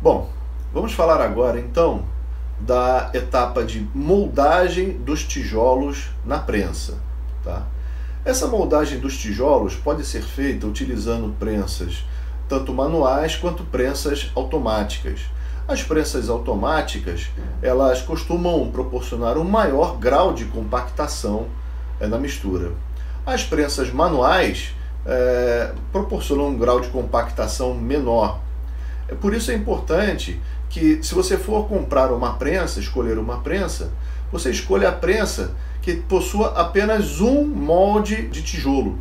Bom, vamos falar agora então da etapa de moldagem dos tijolos na prensa, tá? Essa moldagem dos tijolos pode ser feita utilizando prensas tanto manuais quanto prensas automáticas. As prensas automáticas, elas costumam proporcionar um maior grau de compactação na mistura. As prensas manuais proporcionam um grau de compactação menor. Por isso é importante que, se você for comprar uma prensa, escolher uma prensa, você escolha a prensa que possua apenas um molde de tijolo.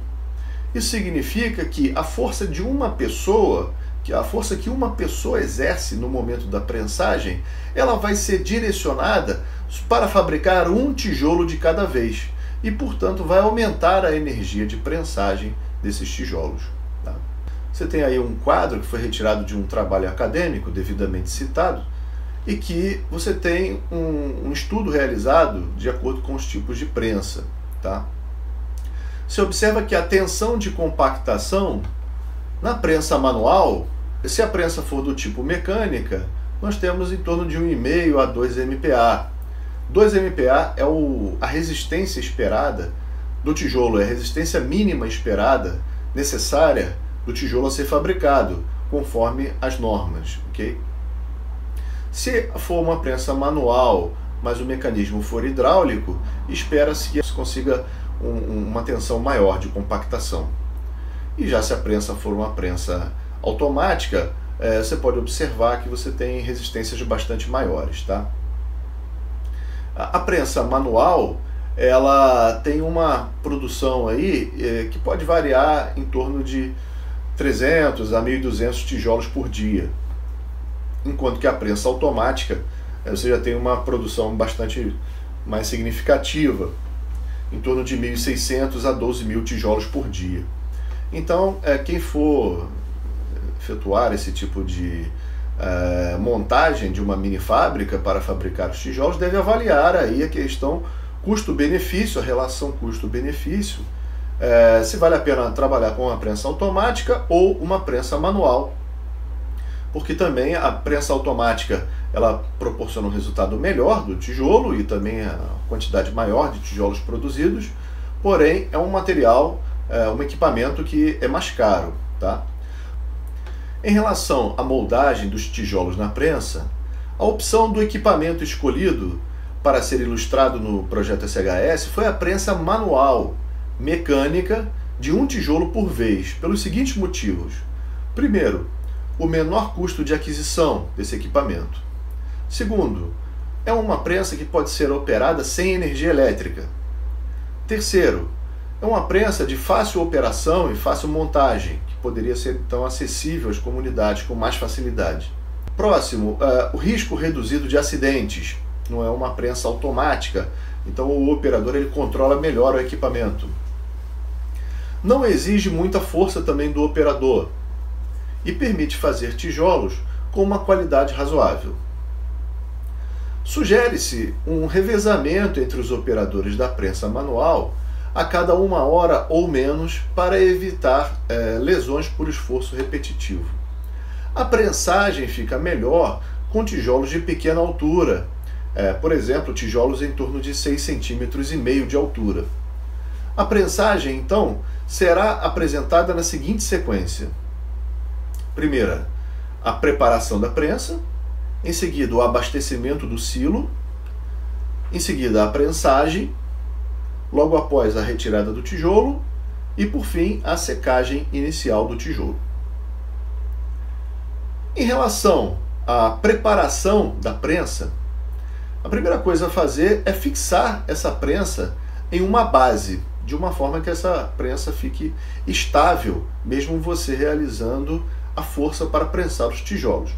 Isso significa que a força de uma pessoa, a força que uma pessoa exerce no momento da prensagem, ela vai ser direcionada para fabricar um tijolo de cada vez e, portanto, vai aumentar a energia de prensagem desses tijolos. Tá? Você tem aí um quadro que foi retirado de um trabalho acadêmico devidamente citado e que você tem um estudo realizado de acordo com os tipos de prensa. Tá? Você observa que a tensão de compactação na prensa manual, se a prensa for do tipo mecânica, nós temos em torno de 1,5 a 2 MPa. 2 MPa é a resistência esperada do tijolo, é a resistência mínima esperada, necessária do tijolo a ser fabricado, conforme as normas. Okay? Se for uma prensa manual, mas o mecanismo for hidráulico, espera-se que se consiga uma tensão maior de compactação. E já se a prensa for uma prensa automática, você pode observar que você tem resistências bastante maiores. Tá? A prensa manual, ela tem uma produção aí que pode variar em torno de 300 a 1.200 tijolos por dia, enquanto que a prensa automática você já tem uma produção bastante mais significativa, em torno de 1.600 a 12.000 tijolos por dia. Então, quem for efetuar esse tipo de montagem de uma mini fábrica para fabricar os tijolos deve avaliar aí a questão custo-benefício, a relação custo-benefício, se vale a pena trabalhar com uma prensa automática ou uma prensa manual, porque também a prensa automática ela proporciona um resultado melhor do tijolo e também a quantidade maior de tijolos produzidos, porém é um material, um equipamento que é mais caro. Tá? Em relação à moldagem dos tijolos na prensa, a opção do equipamento escolhido para ser ilustrado no projeto SHS foi a prensa manual, mecânica, de um tijolo por vez, pelos seguintes motivos. Primeiro, o menor custo de aquisição desse equipamento. Segundo, é uma prensa que pode ser operada sem energia elétrica. Terceiro, é uma prensa de fácil operação e fácil montagem, que poderia ser então acessível às comunidades com mais facilidade. Próximo, o risco reduzido de acidentes. Não é uma prensa automática, então o operador ele controla melhor o equipamento. Não exige muita força também do operador e permite fazer tijolos com uma qualidade razoável. Sugere-se um revezamento entre os operadores da prensa manual a cada 1 hora ou menos para evitar lesões por esforço repetitivo. A prensagem fica melhor com tijolos de pequena altura, por exemplo, tijolos em torno de 6,5 cm de altura. A prensagem, então, será apresentada na seguinte sequência. Primeira, a preparação da prensa, em seguida o abastecimento do silo, em seguida a prensagem, logo após a retirada do tijolo e, por fim, a secagem inicial do tijolo. Em relação à preparação da prensa, a primeira coisa a fazer é fixar essa prensa em uma base, de uma forma que essa prensa fique estável, mesmo você realizando a força para prensar os tijolos.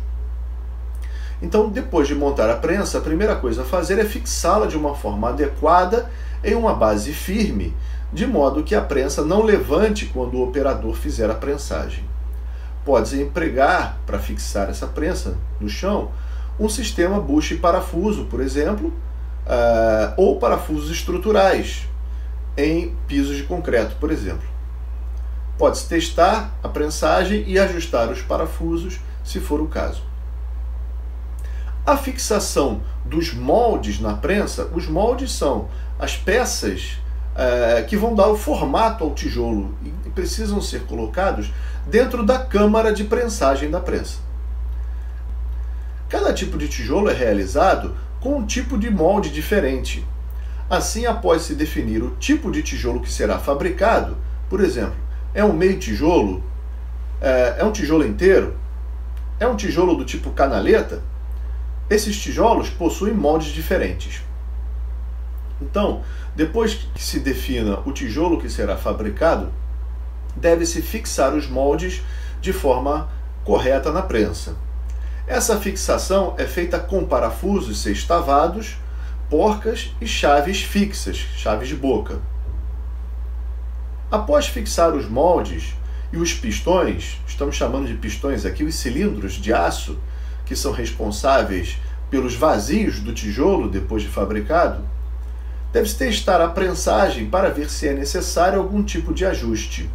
Então, depois de montar a prensa, a primeira coisa a fazer é fixá-la de uma forma adequada em uma base firme, de modo que a prensa não levante quando o operador fizer a prensagem. Pode-se empregar, para fixar essa prensa no chão, um sistema buche e parafuso, por exemplo, ou parafusos estruturais, em pisos de concreto, por exemplo. Pode-se testar a prensagem e ajustar os parafusos, se for o caso. A fixação dos moldes na prensa, os moldes são as peças que vão dar o formato ao tijolo e precisam ser colocados dentro da câmara de prensagem da prensa. Cada tipo de tijolo é realizado com um tipo de molde diferente. Assim, após se definir o tipo de tijolo que será fabricado, por exemplo, é um meio tijolo, é um tijolo inteiro, é um tijolo do tipo canaleta, esses tijolos possuem moldes diferentes. Então, depois que se defina o tijolo que será fabricado, deve-se fixar os moldes de forma correta na prensa. Essa fixação é feita com parafusos sextavados, porcas e chaves fixas, chaves de boca. Após fixar os moldes e os pistões, estamos chamando de pistões aqui os cilindros de aço, que são responsáveis pelos vazios do tijolo depois de fabricado, deve-se testar a prensagem para ver se é necessário algum tipo de ajuste.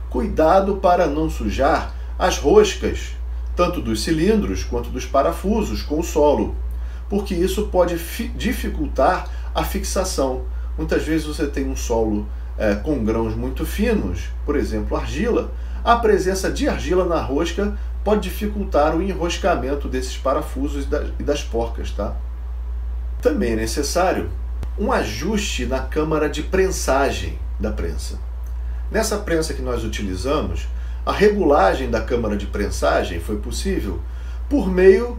Cuidado para não sujar as roscas, tanto dos cilindros quanto dos parafusos com o solo, porque isso pode dificultar a fixação. Muitas vezes você tem um solo com grãos muito finos, por exemplo, argila. A presença de argila na rosca pode dificultar o enroscamento desses parafusos e das porcas, tá? Também é necessário um ajuste na câmara de prensagem da prensa. Nessa prensa que nós utilizamos, a regulagem da câmara de prensagem foi possível por meio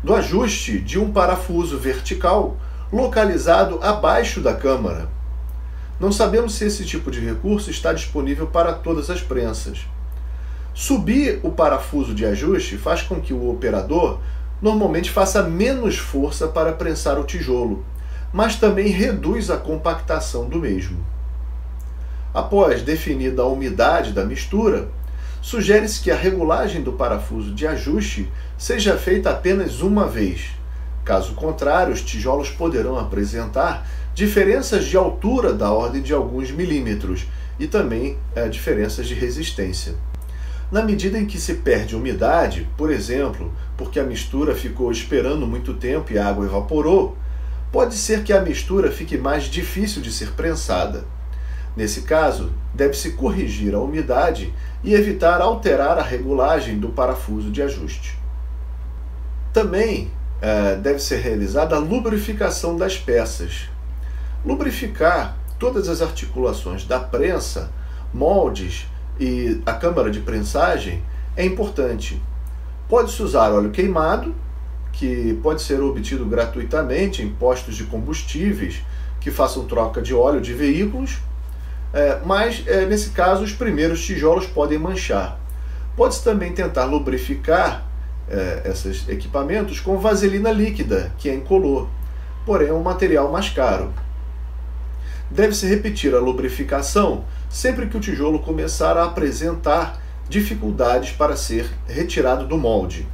do ajuste de um parafuso vertical localizado abaixo da câmara. Não sabemos se esse tipo de recurso está disponível para todas as prensas. Subir o parafuso de ajuste faz com que o operador normalmente faça menos força para prensar o tijolo, mas também reduz a compactação do mesmo. Após definida a umidade da mistura, sugere-se que a regulagem do parafuso de ajuste seja feita apenas uma vez. Caso contrário, os tijolos poderão apresentar diferenças de altura da ordem de alguns milímetros e também diferenças de resistência. Na medida em que se perde umidade, por exemplo, porque a mistura ficou esperando muito tempo e a água evaporou, pode ser que a mistura fique mais difícil de ser prensada. Nesse caso, deve-se corrigir a umidade e evitar alterar a regulagem do parafuso de ajuste. Também deve ser realizada a lubrificação das peças. Lubrificar todas as articulações da prensa, moldes e a câmara de prensagem é importante. Pode-se usar óleo queimado, que pode ser obtido gratuitamente em postos de combustíveis que façam troca de óleo de veículos, mas nesse caso os primeiros tijolos podem manchar. Pode-se também tentar lubrificar esses equipamentos com vaselina líquida, que é incolor, porém é um material mais caro. Deve-se repetir a lubrificação sempre que o tijolo começar a apresentar dificuldades para ser retirado do molde.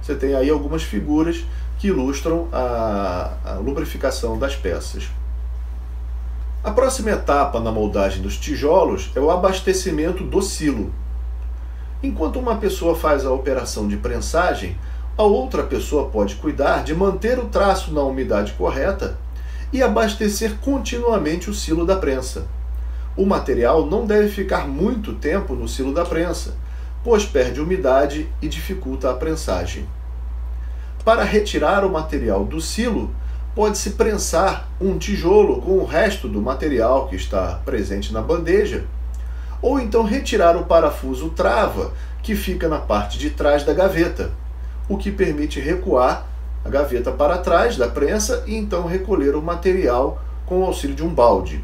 Você tem aí algumas figuras que ilustram a lubrificação das peças. A próxima etapa na moldagem dos tijolos é o abastecimento do silo. Enquanto uma pessoa faz a operação de prensagem, a outra pessoa pode cuidar de manter o traço na umidade correta e abastecer continuamente o silo da prensa. O material não deve ficar muito tempo no silo da prensa, pois perde umidade e dificulta a prensagem. Para retirar o material do silo, pode-se prensar um tijolo com o resto do material que está presente na bandeja, ou então retirar o parafuso trava que fica na parte de trás da gaveta, o que permite recuar a gaveta para trás da prensa e então recolher o material com o auxílio de um balde.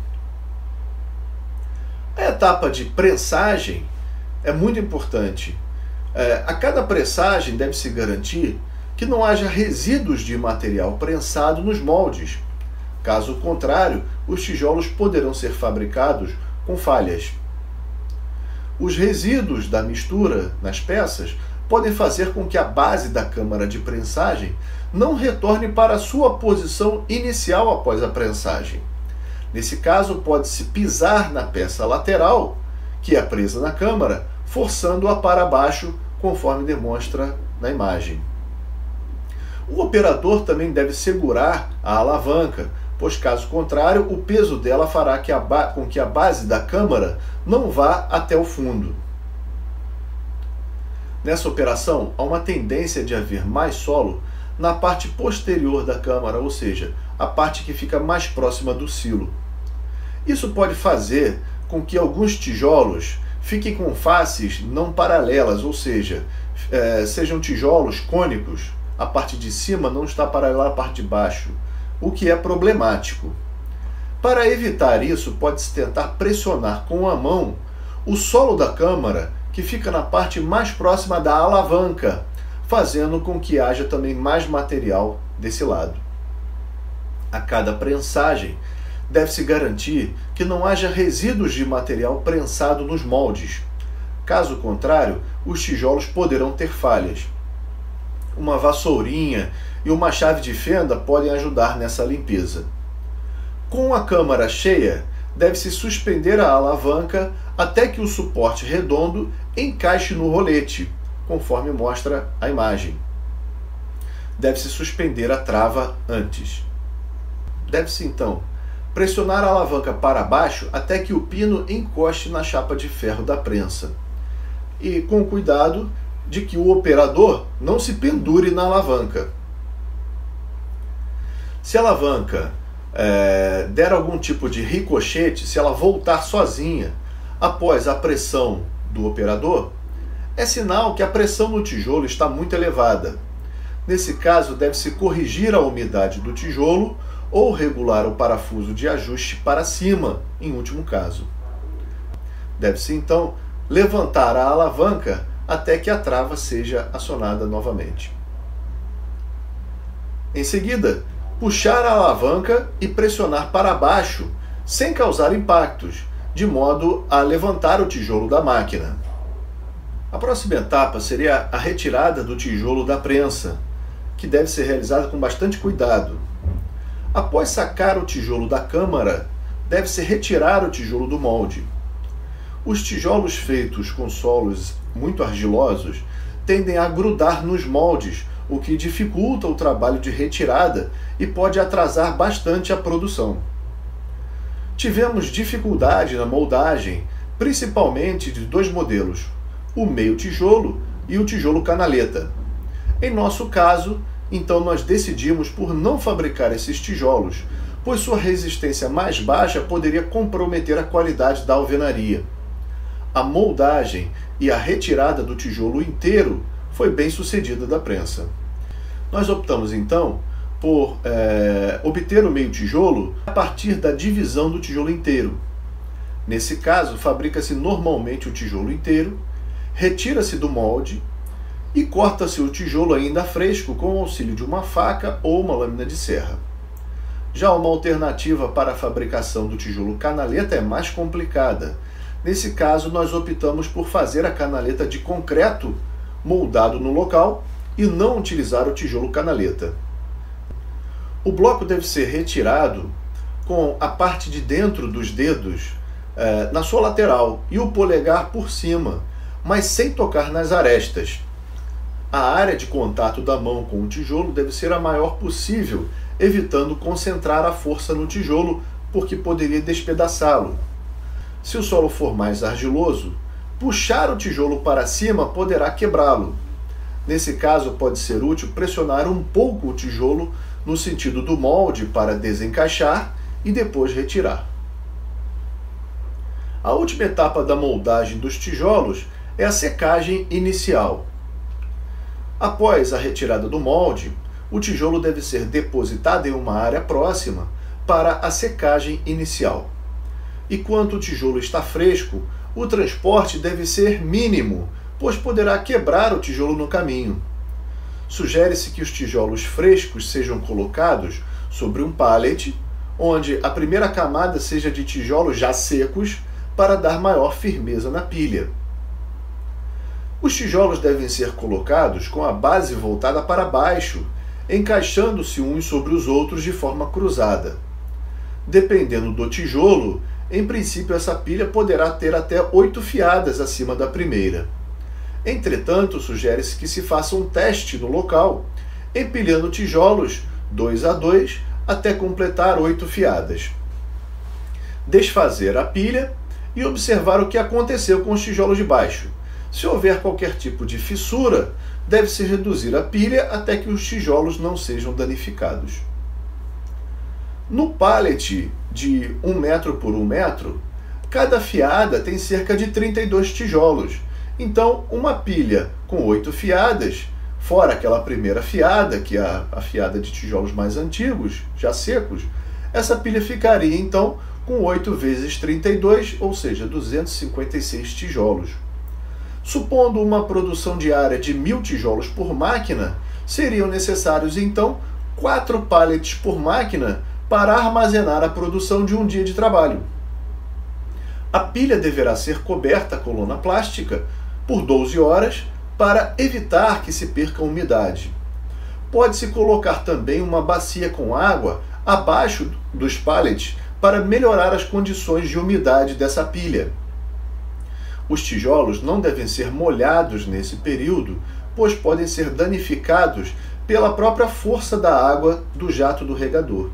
A etapa de prensagem é muito importante. A cada prensagem deve-se garantir que não haja resíduos de material prensado nos moldes. Caso contrário, os tijolos poderão ser fabricados com falhas. Os resíduos da mistura nas peças podem fazer com que a base da câmara de prensagem não retorne para a sua posição inicial após a prensagem. Nesse caso, pode-se pisar na peça lateral, que é presa na câmara, forçando-a para baixo, conforme demonstra na imagem. O operador também deve segurar a alavanca, pois caso contrário, o peso dela fará com que a base da câmara não vá até o fundo. Nessa operação, há uma tendência de haver mais solo na parte posterior da câmara, ou seja, a parte que fica mais próxima do silo. Isso pode fazer com que alguns tijolos fiquem com faces não paralelas, ou seja, sejam tijolos cônicos, a parte de cima não está paralela à parte de baixo, o que é problemático. Para evitar isso, pode-se tentar pressionar com a mão o solo da câmara, que fica na parte mais próxima da alavanca, fazendo com que haja também mais material desse lado. A cada prensagem, deve-se garantir que não haja resíduos de material prensado nos moldes. Caso contrário, os tijolos poderão ter falhas. Uma vassourinha e uma chave de fenda podem ajudar nessa limpeza. Com a câmara cheia, deve-se suspender a alavanca até que o suporte redondo encaixe no rolete, conforme mostra a imagem. Deve-se suspender a trava antes. Deve-se, então, pressionar a alavanca para baixo até que o pino encoste na chapa de ferro da prensa. E com cuidado de que o operador não se pendure na alavanca. Se a alavanca der algum tipo de ricochete, se ela voltar sozinha após a pressão do operador, é sinal que a pressão no tijolo está muito elevada. Nesse caso, deve-se corrigir a umidade do tijolo ou regular o parafuso de ajuste para cima, em último caso. Deve-se, então, levantar a alavanca até que a trava seja acionada novamente. Em seguida, puxar a alavanca e pressionar para baixo, sem causar impactos, de modo a levantar o tijolo da máquina. A próxima etapa seria a retirada do tijolo da prensa, que deve ser realizada com bastante cuidado. Após sacar o tijolo da câmara, deve-se retirar o tijolo do molde. Os tijolos feitos com solos muito argilosos tendem a grudar nos moldes, o que dificulta o trabalho de retirada e pode atrasar bastante a produção. Tivemos dificuldade na moldagem, principalmente de dois modelos, o meio tijolo e o tijolo canaleta. Em nosso caso, então nós decidimos por não fabricar esses tijolos, pois sua resistência mais baixa poderia comprometer a qualidade da alvenaria. A moldagem e a retirada do tijolo inteiro foi bem sucedida da prensa. Nós optamos então por obter o meio tijolo a partir da divisão do tijolo inteiro. Nesse caso, fabrica-se normalmente o tijolo inteiro, retira-se do molde e corta-se o tijolo ainda fresco com o auxílio de uma faca ou uma lâmina de serra. Já uma alternativa para a fabricação do tijolo canaleta é mais complicada. Nesse caso, nós optamos por fazer a canaleta de concreto moldado no local e não utilizar o tijolo canaleta. O bloco deve ser retirado com a parte de dentro dos dedos na sua lateral e o polegar por cima, mas sem tocar nas arestas. A área de contato da mão com o tijolo deve ser a maior possível, evitando concentrar a força no tijolo, porque poderia despedaçá-lo. Se o solo for mais argiloso, puxar o tijolo para cima poderá quebrá-lo. Nesse caso, pode ser útil pressionar um pouco o tijolo no sentido do molde para desencaixar e depois retirar. A última etapa da moldagem dos tijolos é a secagem inicial. Após a retirada do molde, o tijolo deve ser depositado em uma área próxima para a secagem inicial. E quando o tijolo está fresco, o transporte deve ser mínimo, pois poderá quebrar o tijolo no caminho. Sugere-se que os tijolos frescos sejam colocados sobre um pallet, onde a primeira camada seja de tijolos já secos para dar maior firmeza na pilha. Os tijolos devem ser colocados com a base voltada para baixo, encaixando-se uns sobre os outros de forma cruzada. Dependendo do tijolo, em princípio essa pilha poderá ter até 8 fiadas acima da primeira. Entretanto, sugere-se que se faça um teste no local, empilhando tijolos 2 a 2 até completar 8 fiadas. Desfazer a pilha e observar o que aconteceu com os tijolos de baixo. Se houver qualquer tipo de fissura, deve-se reduzir a pilha até que os tijolos não sejam danificados. No pallet de 1 metro por 1 metro, cada fiada tem cerca de 32 tijolos. Então, uma pilha com 8 fiadas, fora aquela primeira fiada, que é a fiada de tijolos mais antigos, já secos, essa pilha ficaria então com 8 vezes 32, ou seja, 256 tijolos. Supondo uma produção diária de 1.000 tijolos por máquina, seriam necessários então 4 pallets por máquina para armazenar a produção de um dia de trabalho. A pilha deverá ser coberta a coluna plástica por 12 horas para evitar que se perca a umidade. Pode-se colocar também uma bacia com água abaixo dos pallets para melhorar as condições de umidade dessa pilha. Os tijolos não devem ser molhados nesse período, pois podem ser danificados pela própria força da água do jato do regador.